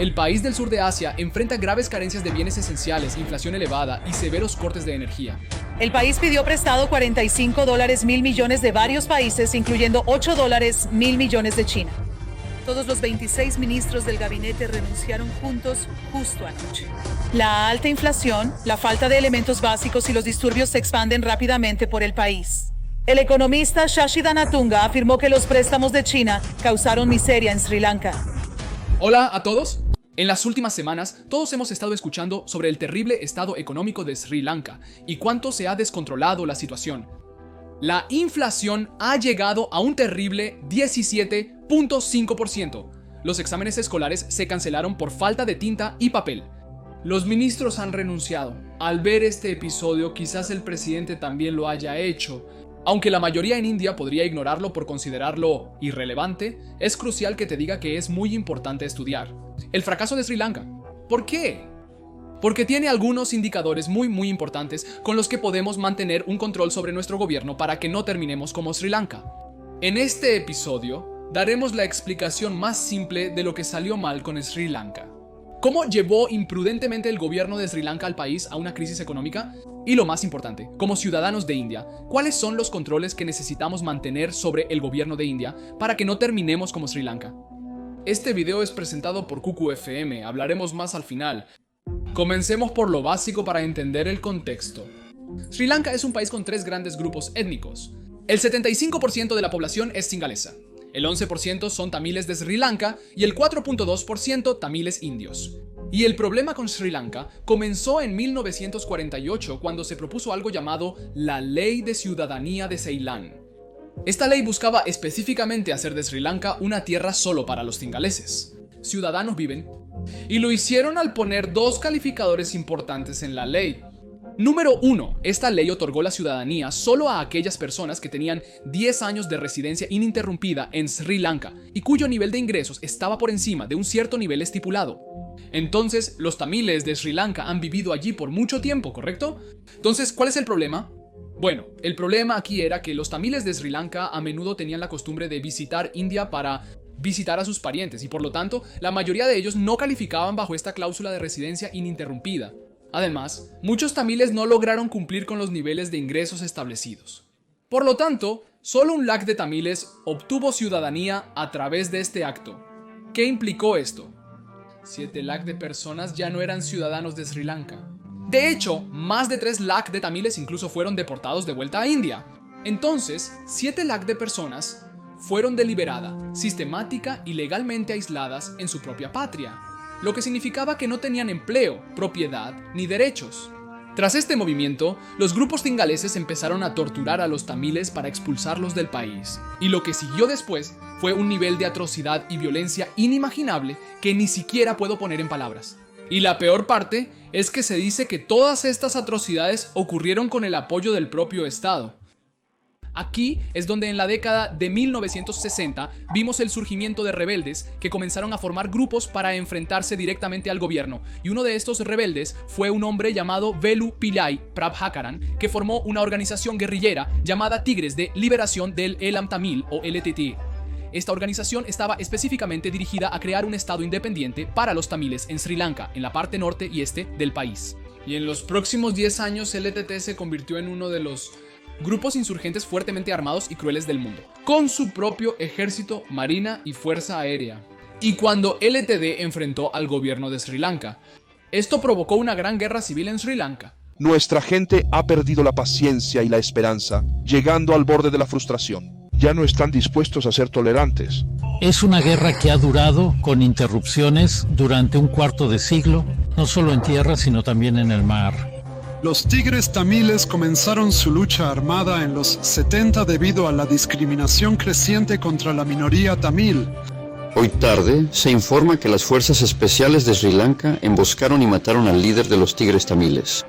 El país del sur de Asia enfrenta graves carencias de bienes esenciales, inflación elevada y severos cortes de energía. El país pidió prestado $45.000 millones de varios países, incluyendo $8.000 millones de China. Todos los 26 ministros del gabinete renunciaron juntos justo anoche. La alta inflación, la falta de elementos básicos y los disturbios se expanden rápidamente por el país. El economista Shashi Dhanatunga afirmó que los préstamos de China causaron miseria en Sri Lanka. Hola a todos. En las últimas semanas, todos hemos estado escuchando sobre el terrible estado económico de Sri Lanka y cuánto se ha descontrolado la situación. La inflación ha llegado a un terrible 17.5%. Los exámenes escolares se cancelaron por falta de tinta y papel. Los ministros han renunciado. Al ver este episodio, quizás el presidente también lo haya hecho. Aunque la mayoría en India podría ignorarlo por considerarlo irrelevante, es crucial que te diga que es muy importante estudiar. El fracaso de Sri Lanka. ¿Por qué? Porque tiene algunos indicadores muy importantes con los que podemos mantener un control sobre nuestro gobierno para que no terminemos como Sri Lanka. En este episodio, daremos la explicación más simple de lo que salió mal con Sri Lanka. ¿Cómo llevó imprudentemente el gobierno de Sri Lanka al país a una crisis económica? Y lo más importante, como ciudadanos de India, ¿cuáles son los controles que necesitamos mantener sobre el gobierno de India para que no terminemos como Sri Lanka? Este video es presentado por Cuckoo FM, hablaremos más al final. Comencemos por lo básico para entender el contexto. Sri Lanka es un país con 3 grandes grupos étnicos. El 75% de la población es singalesa, el 11% son tamiles de Sri Lanka y el 4.2% tamiles indios. Y el problema con Sri Lanka comenzó en 1948 cuando se propuso algo llamado la Ley de Ciudadanía de Ceilán. Esta ley buscaba específicamente hacer de Sri Lanka una tierra solo para los cingaleses. Ciudadanos viven. Y lo hicieron al poner 2 calificadores importantes en la ley. Número 1. Esta ley otorgó la ciudadanía solo a aquellas personas que tenían 10 años de residencia ininterrumpida en Sri Lanka y cuyo nivel de ingresos estaba por encima de un cierto nivel estipulado. Entonces, los tamiles de Sri Lanka han vivido allí por mucho tiempo, ¿correcto? Entonces, ¿cuál es el problema? Bueno, el problema aquí era que los tamiles de Sri Lanka a menudo tenían la costumbre de visitar India para visitar a sus parientes y por lo tanto, la mayoría de ellos no calificaban bajo esta cláusula de residencia ininterrumpida. Además, muchos tamiles no lograron cumplir con los niveles de ingresos establecidos. Por lo tanto, solo un lakh de tamiles obtuvo ciudadanía a través de este acto. ¿Qué implicó esto? 7 lakh de personas ya no eran ciudadanos de Sri Lanka. De hecho, más de 3 lakh de tamiles incluso fueron deportados de vuelta a India. Entonces, 7 lakh de personas fueron deliberadas, sistemática y legalmente aisladas en su propia patria, lo que significaba que no tenían empleo, propiedad ni derechos. Tras este movimiento, los grupos cingaleses empezaron a torturar a los tamiles para expulsarlos del país, y lo que siguió después fue un nivel de atrocidad y violencia inimaginable que ni siquiera puedo poner en palabras. Y la peor parte es que se dice que todas estas atrocidades ocurrieron con el apoyo del propio Estado. Aquí es donde en la década de 1960 vimos el surgimiento de rebeldes que comenzaron a formar grupos para enfrentarse directamente al gobierno, y uno de estos rebeldes fue un hombre llamado Velu Pillai Prabhakaran, que formó una organización guerrillera llamada Tigres de Liberación del Elam Tamil o LTT. Esta organización estaba específicamente dirigida a crear un estado independiente para los tamiles en Sri Lanka, en la parte norte y este del país. Y en los próximos 10 años LTT se convirtió en uno de los grupos insurgentes fuertemente armados y crueles del mundo, con su propio ejército, marina y fuerza aérea. Y cuando LTD enfrentó al gobierno de Sri Lanka, esto provocó una gran guerra civil en Sri Lanka. Nuestra gente ha perdido la paciencia y la esperanza, llegando al borde de la frustración. Ya no están dispuestos a ser tolerantes. Es una guerra que ha durado con interrupciones durante un cuarto de siglo, no solo en tierra, sino también en el mar. Los tigres tamiles comenzaron su lucha armada en los 70 debido a la discriminación creciente contra la minoría tamil. Hoy tarde se informa que las fuerzas especiales de Sri Lanka emboscaron y mataron al líder de los tigres tamiles.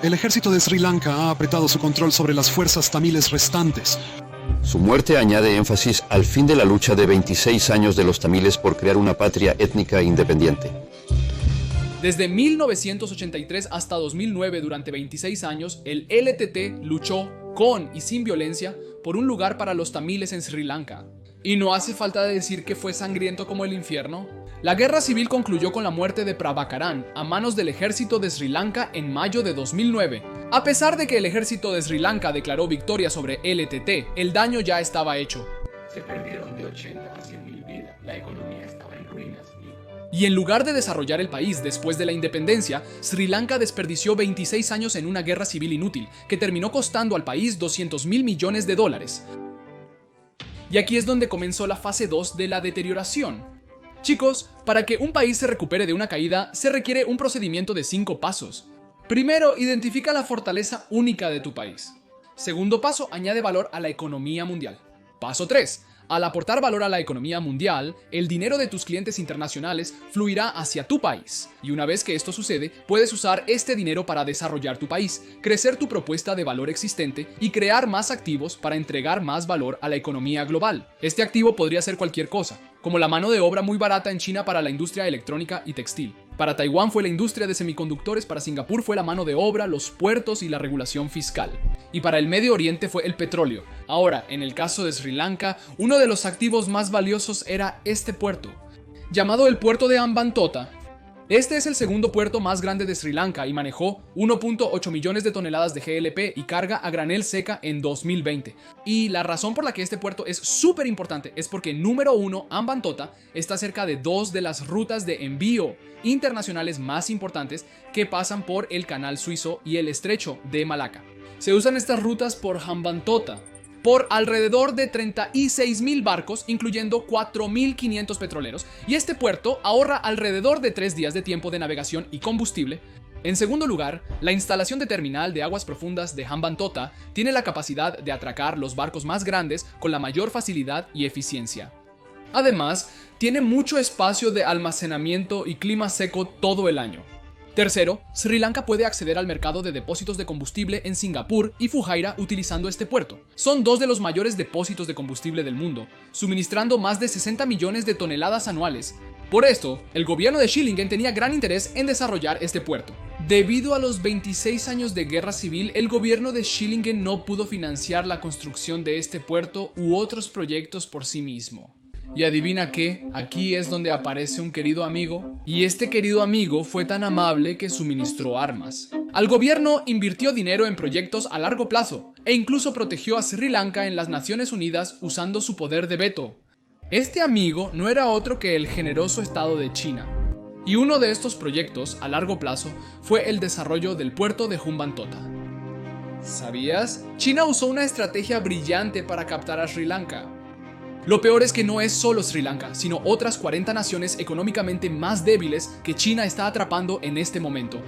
El ejército de Sri Lanka ha apretado su control sobre las fuerzas tamiles restantes. Su muerte añade énfasis al fin de la lucha de 26 años de los tamiles por crear una patria étnica independiente. Desde 1983 hasta 2009, durante 26 años, el LTT luchó con y sin violencia por un lugar para los tamiles en Sri Lanka. Y no hace falta decir que fue sangriento como el infierno. La guerra civil concluyó con la muerte de Prabhakaran a manos del ejército de Sri Lanka en mayo de 2009. A pesar de que el ejército de Sri Lanka declaró victoria sobre LTT, el daño ya estaba hecho. Se perdieron de 80 a 100.000 vidas, la economía estaba en ruinas. Y en lugar de desarrollar el país después de la independencia, Sri Lanka desperdició 26 años en una guerra civil inútil, que terminó costando al país $200.000 millones. Y aquí es donde comenzó la fase 2 de la deterioración. Chicos, para que un país se recupere de una caída, se requiere un procedimiento de 5 pasos. Primero, identifica la fortaleza única de tu país. Segundo paso, añade valor a la economía mundial. Paso 3. Al aportar valor a la economía mundial, el dinero de tus clientes internacionales fluirá hacia tu país. Y una vez que esto sucede, puedes usar este dinero para desarrollar tu país, crecer tu propuesta de valor existente y crear más activos para entregar más valor a la economía global. Este activo podría ser cualquier cosa, como la mano de obra muy barata en China para la industria electrónica y textil. Para Taiwán fue la industria de semiconductores, para Singapur fue la mano de obra, los puertos y la regulación fiscal. Y para el Medio Oriente fue el petróleo. Ahora, en el caso de Sri Lanka, uno de los activos más valiosos era este puerto, llamado el puerto de Hambantota. Este es el segundo puerto más grande de Sri Lanka y manejó 1.8 millones de toneladas de GLP y carga a granel seca en 2020. Y la razón por la que este puerto es súper importante es porque, número 1, Hambantota está cerca de 2 de las rutas de envío internacionales más importantes que pasan por el Canal Suizo y el Estrecho de Malaca. Se usan estas rutas por Hambantota por alrededor de 36.000 barcos, incluyendo 4.500 petroleros, y este puerto ahorra alrededor de 3 días de tiempo de navegación y combustible. En segundo lugar, la instalación de terminal de aguas profundas de Hambantota tiene la capacidad de atracar los barcos más grandes con la mayor facilidad y eficiencia. Además, tiene mucho espacio de almacenamiento y clima seco todo el año. Tercero, Sri Lanka puede acceder al mercado de depósitos de combustible en Singapur y Fujairah utilizando este puerto. Son 2 de los mayores depósitos de combustible del mundo, suministrando más de 60 millones de toneladas anuales. Por esto, el gobierno de Shillingen tenía gran interés en desarrollar este puerto. Debido a los 26 años de guerra civil, el gobierno de Shillingen no pudo financiar la construcción de este puerto u otros proyectos por sí mismo. Y adivina qué, aquí es donde aparece un querido amigo, y este querido amigo fue tan amable que suministró armas. Al gobierno invirtió dinero en proyectos a largo plazo, e incluso protegió a Sri Lanka en las Naciones Unidas usando su poder de veto. Este amigo no era otro que el generoso Estado de China. Y uno de estos proyectos a largo plazo fue el desarrollo del puerto de Hambantota. ¿Sabías? China usó una estrategia brillante para captar a Sri Lanka. Lo peor es que no es solo Sri Lanka, sino otras 40 naciones económicamente más débiles que China está atrapando en este momento.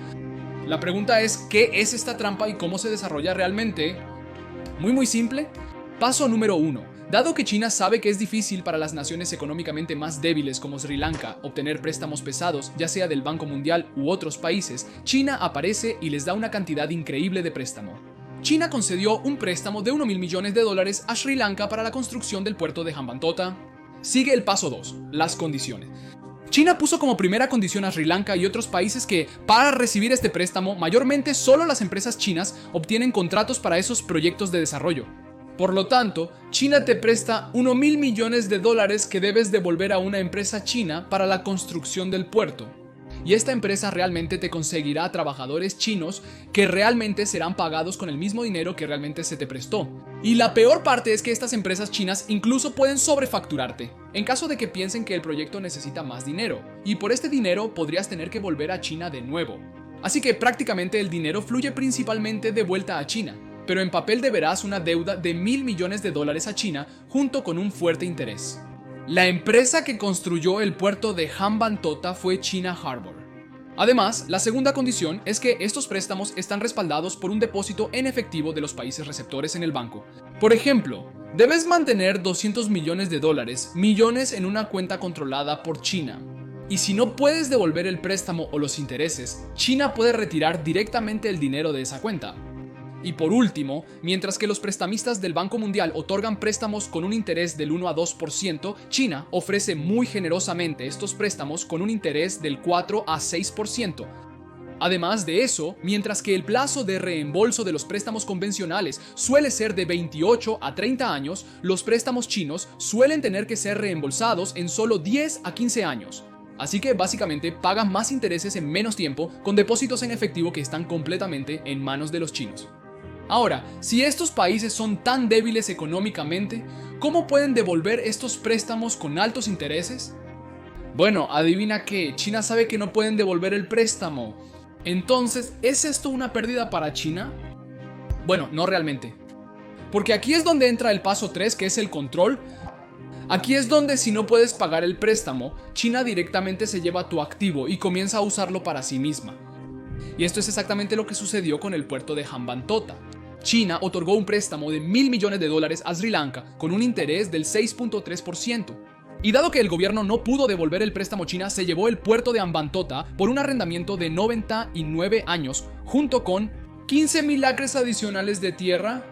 La pregunta es, ¿qué es esta trampa y cómo se desarrolla realmente? Muy simple. Paso número 1. Dado que China sabe que es difícil para las naciones económicamente más débiles como Sri Lanka obtener préstamos pesados, ya sea del Banco Mundial u otros países, China aparece y les da una cantidad increíble de préstamo. China concedió un préstamo de $1.000 millones a Sri Lanka para la construcción del puerto de Hambantota. Sigue el paso 2, las condiciones. China puso como primera condición a Sri Lanka y otros países que, para recibir este préstamo, mayormente solo las empresas chinas obtienen contratos para esos proyectos de desarrollo. Por lo tanto, China te presta $1.000 millones que debes devolver a una empresa china para la construcción del puerto. Y esta empresa realmente te conseguirá trabajadores chinos que realmente serán pagados con el mismo dinero que realmente se te prestó. Y la peor parte es que estas empresas chinas incluso pueden sobrefacturarte, en caso de que piensen que el proyecto necesita más dinero, y por este dinero podrías tener que volver a China de nuevo. Así que prácticamente el dinero fluye principalmente de vuelta a China, pero en papel deberás una deuda de $1.000 millones a China junto con un fuerte interés. La empresa que construyó el puerto de Hambantota fue China Harbour. Además, la segunda condición es que estos préstamos están respaldados por un depósito en efectivo de los países receptores en el banco. Por ejemplo, debes mantener $200 millones, millones en una cuenta controlada por China. Y si no puedes devolver el préstamo o los intereses, China puede retirar directamente el dinero de esa cuenta. Y por último, mientras que los prestamistas del Banco Mundial otorgan préstamos con un interés del 1 a 2%, China ofrece muy generosamente estos préstamos con un interés del 4 a 6%. Además de eso, mientras que el plazo de reembolso de los préstamos convencionales suele ser de 28 a 30 años, los préstamos chinos suelen tener que ser reembolsados en solo 10 a 15 años. Así que básicamente paga más intereses en menos tiempo con depósitos en efectivo que están completamente en manos de los chinos. Ahora, si estos países son tan débiles económicamente, ¿cómo pueden devolver estos préstamos con altos intereses? Bueno, adivina qué, China sabe que no pueden devolver el préstamo. Entonces, ¿es esto una pérdida para China? Bueno, no realmente. Porque aquí es donde entra el paso 3, que es el control. Aquí es donde, si no puedes pagar el préstamo, China directamente se lleva tu activo y comienza a usarlo para sí misma. Y esto es exactamente lo que sucedió con el puerto de Hambantota. China otorgó un préstamo de $1.000 millones a Sri Lanka con un interés del 6.3%. Y dado que el gobierno no pudo devolver el préstamo, China se llevó el puerto de Hambantota por un arrendamiento de 99 años, junto con 15.000 acres adicionales de tierra.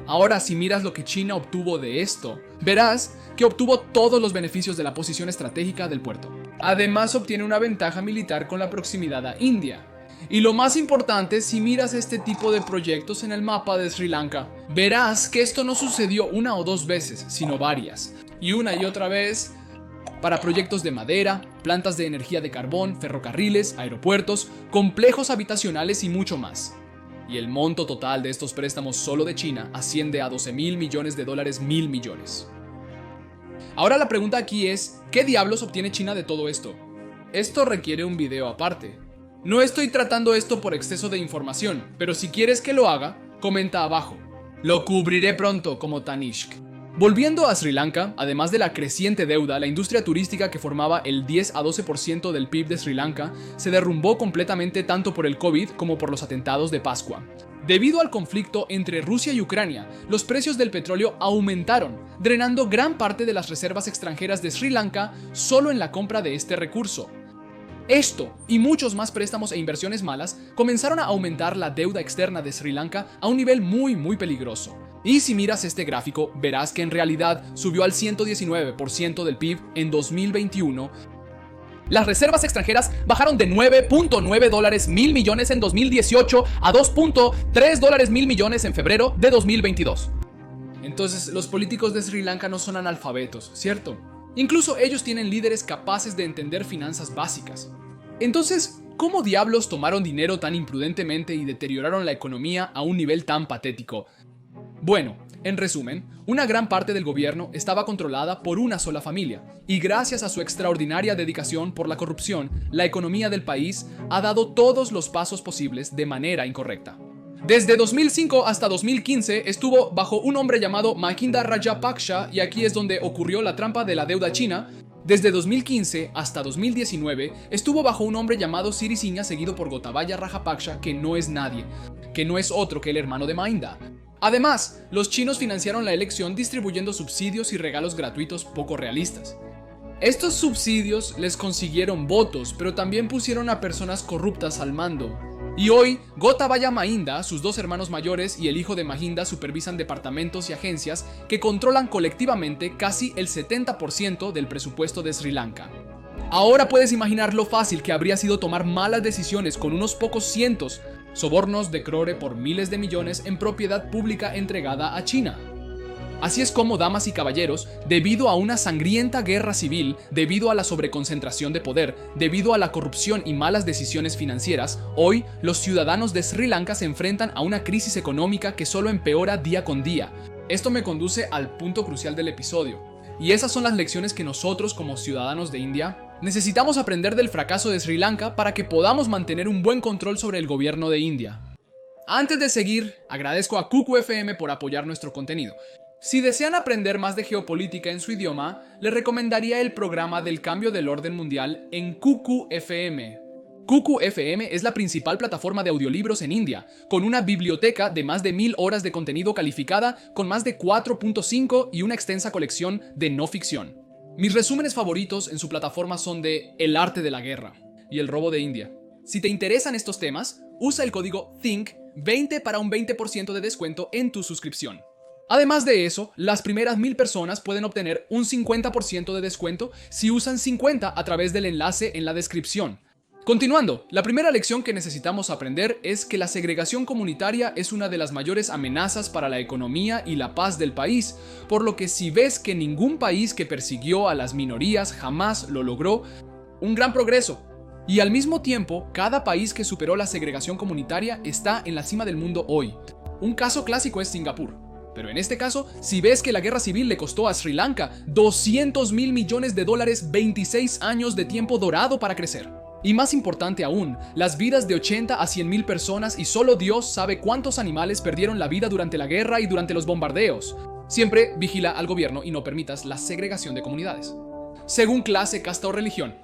Ahora, si miras lo que China obtuvo de esto, verás que obtuvo todos los beneficios de la posición estratégica del puerto. Además, obtiene una ventaja militar con la proximidad a India. Y lo más importante, si miras este tipo de proyectos en el mapa de Sri Lanka, verás que esto no sucedió una o dos veces, sino varias. Y una y otra vez para proyectos de madera, plantas de energía de carbón, ferrocarriles, aeropuertos, complejos habitacionales y mucho más. Y el monto total de estos préstamos solo de China asciende a $12.000 millones, $1.000 millones. Ahora la pregunta aquí es, ¿qué diablos obtiene China de todo esto? Esto requiere un video aparte. No estoy tratando esto por exceso de información, pero si quieres que lo haga, comenta abajo. Lo cubriré pronto como Tanishq. Volviendo a Sri Lanka, además de la creciente deuda, la industria turística que formaba el 10 a 12% del PIB de Sri Lanka se derrumbó completamente tanto por el COVID como por los atentados de Pascua. Debido al conflicto entre Rusia y Ucrania, los precios del petróleo aumentaron, drenando gran parte de las reservas extranjeras de Sri Lanka solo en la compra de este recurso. Esto y muchos más préstamos e inversiones malas comenzaron a aumentar la deuda externa de Sri Lanka a un nivel muy peligroso. Y si miras este gráfico, verás que en realidad subió al 119% del PIB en 2021. Las reservas extranjeras bajaron de $9.9 mil millones en 2018 a $2.3 mil millones en febrero de 2022. Entonces, los políticos de Sri Lanka no son analfabetos, ¿cierto? Incluso ellos tienen líderes capaces de entender finanzas básicas. Entonces, ¿cómo diablos tomaron dinero tan imprudentemente y deterioraron la economía a un nivel tan patético? Bueno, en resumen, una gran parte del gobierno estaba controlada por una sola familia, y gracias a su extraordinaria dedicación por la corrupción, la economía del país ha dado todos los pasos posibles de manera incorrecta. Desde 2005 hasta 2015 estuvo bajo un hombre llamado Mahinda Rajapaksa, y aquí es donde ocurrió la trampa de la deuda china. Desde 2015 hasta 2019 estuvo bajo un hombre llamado Sirisena, seguido por Gotabaya Rajapaksa, que no es nadie, que no es otro que el hermano de Mahinda. Además, los chinos financiaron la elección distribuyendo subsidios y regalos gratuitos poco realistas. Estos subsidios les consiguieron votos, pero también pusieron a personas corruptas al mando. Y hoy, Gotabaya Mahinda, sus dos hermanos mayores y el hijo de Mahinda supervisan departamentos y agencias que controlan colectivamente casi el 70% del presupuesto de Sri Lanka. Ahora puedes imaginar lo fácil que habría sido tomar malas decisiones con unos pocos cientos sobornos de crore por miles de millones en propiedad pública entregada a China. Así es como, damas y caballeros, debido a una sangrienta guerra civil, debido a la sobreconcentración de poder, debido a la corrupción y malas decisiones financieras, hoy los ciudadanos de Sri Lanka se enfrentan a una crisis económica que solo empeora día con día. Esto me conduce al punto crucial del episodio. Y esas son las lecciones que nosotros, como ciudadanos de India, necesitamos aprender del fracaso de Sri Lanka para que podamos mantener un buen control sobre el gobierno de India. Antes de seguir, agradezco a Kuku FM por apoyar nuestro contenido. Si desean aprender más de geopolítica en su idioma, les recomendaría el programa del cambio del orden mundial en Kuku FM. Kuku FM es la principal plataforma de audiolibros en India, con una biblioteca de más de 1000 horas de contenido calificada, con más de 4.5 y una extensa colección de no ficción. Mis resúmenes favoritos en su plataforma son de El arte de la guerra y El robo de India. Si te interesan estos temas, usa el código THINK20 para un 20% de descuento en tu suscripción. Además de eso, las primeras 1000 personas pueden obtener un 50% de descuento si usan 50 a través del enlace en la descripción. Continuando, la primera lección que necesitamos aprender es que la segregación comunitaria es una de las mayores amenazas para la economía y la paz del país, por lo que si ves que ningún país que persiguió a las minorías jamás lo logró, un gran progreso. Y al mismo tiempo, cada país que superó la segregación comunitaria está en la cima del mundo hoy. Un caso clásico es Singapur. Pero en este caso, si ves que la guerra civil le costó a Sri Lanka $200 mil millones, 26 años de tiempo dorado para crecer. Y más importante aún, las vidas de 80 a 100 mil personas, y solo Dios sabe cuántos animales perdieron la vida durante la guerra y durante los bombardeos. Siempre vigila al gobierno y no permitas la segregación de comunidades. Según clase, casta o religión.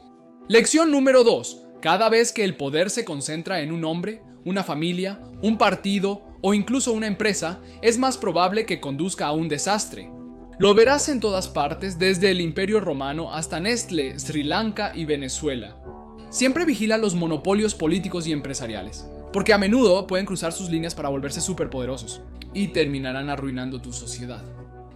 Lección número 2. Cada vez que el poder se concentra en un hombre, una familia, un partido o incluso una empresa, es más probable que conduzca a un desastre. Lo verás en todas partes, desde el Imperio Romano hasta Nestlé, Sri Lanka y Venezuela. Siempre vigila los monopolios políticos y empresariales, porque a menudo pueden cruzar sus líneas para volverse superpoderosos y terminarán arruinando tu sociedad.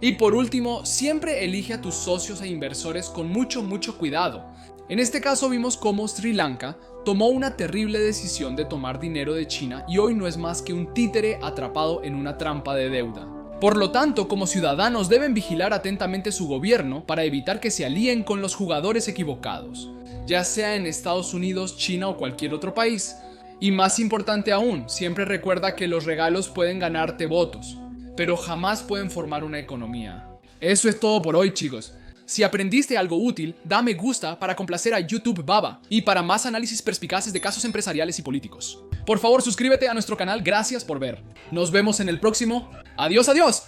Y por último, siempre elige a tus socios e inversores con mucho cuidado. En este caso vimos cómo Sri Lanka tomó una terrible decisión de tomar dinero de China y hoy no es más que un títere atrapado en una trampa de deuda. Por lo tanto, como ciudadanos deben vigilar atentamente su gobierno para evitar que se alíen con los jugadores equivocados, ya sea en Estados Unidos, China o cualquier otro país. Y más importante aún, siempre recuerda que los regalos pueden ganarte votos, pero jamás pueden formar una economía. Eso es todo por hoy, chicos. Si aprendiste algo útil, da me gusta para complacer a YouTube Baba y para más análisis perspicaces de casos empresariales y políticos. Por favor, suscríbete a nuestro canal. Gracias por ver. Nos vemos en el próximo. Adiós, adiós.